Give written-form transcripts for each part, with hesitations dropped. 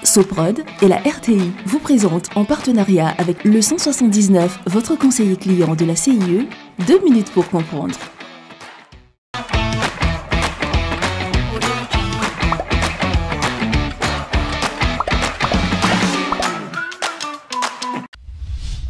Soprod et la RTI vous présentent en partenariat avec le 179, votre conseiller client de la CIE, 2 minutes pour comprendre.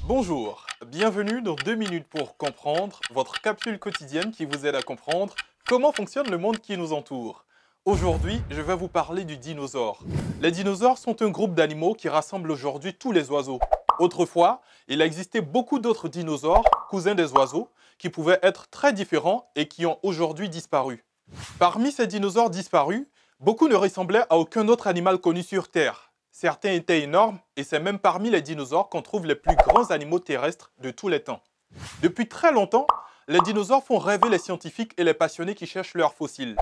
Bonjour, bienvenue dans 2 minutes pour comprendre, votre capsule quotidienne qui vous aide à comprendre comment fonctionne le monde qui nous entoure. Aujourd'hui, je vais vous parler du dinosaure. Les dinosaures sont un groupe d'animaux qui rassemble aujourd'hui tous les oiseaux. Autrefois, il existait beaucoup d'autres dinosaures, cousins des oiseaux, qui pouvaient être très différents et qui ont aujourd'hui disparu. Parmi ces dinosaures disparus, beaucoup ne ressemblaient à aucun autre animal connu sur Terre. Certains étaient énormes et c'est même parmi les dinosaures qu'on trouve les plus grands animaux terrestres de tous les temps. Depuis très longtemps, les dinosaures font rêver les scientifiques et les passionnés qui cherchent leurs fossiles.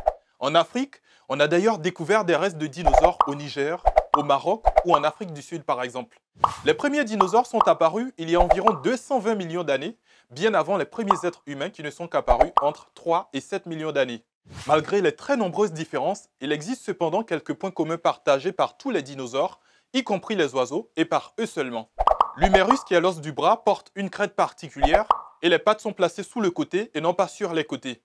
En Afrique, on a d'ailleurs découvert des restes de dinosaures au Niger, au Maroc ou en Afrique du Sud par exemple. Les premiers dinosaures sont apparus il y a environ 220 millions d'années, bien avant les premiers êtres humains qui ne sont qu'apparus entre 3 et 7 millions d'années. Malgré les très nombreuses différences, il existe cependant quelques points communs partagés par tous les dinosaures, y compris les oiseaux, et par eux seulement. L'humérus, qui est l'os du bras, porte une crête particulière, et les pattes sont placées sous le côté et non pas sur les côtés.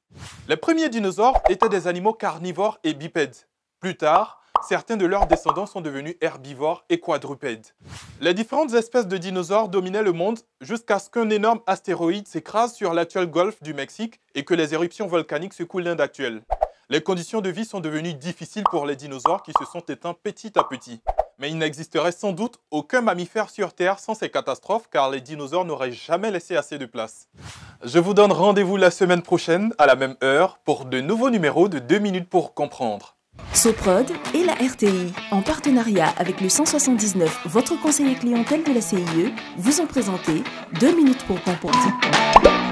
Les premiers dinosaures étaient des animaux carnivores et bipèdes. Plus tard, certains de leurs descendants sont devenus herbivores et quadrupèdes. Les différentes espèces de dinosaures dominaient le monde jusqu'à ce qu'un énorme astéroïde s'écrase sur l'actuel golfe du Mexique et que les éruptions volcaniques secouent l'Inde actuelle. Les conditions de vie sont devenues difficiles pour les dinosaures qui se sont éteints petit à petit. Mais il n'existerait sans doute aucun mammifère sur Terre sans ces catastrophes car les dinosaures n'auraient jamais laissé assez de place. Je vous donne rendez-vous la semaine prochaine à la même heure pour de nouveaux numéros de 2 minutes pour comprendre. Soprod et la RTI, en partenariat avec le 179, votre conseiller clientèle de la CIE, vous ont présenté 2 minutes pour comprendre.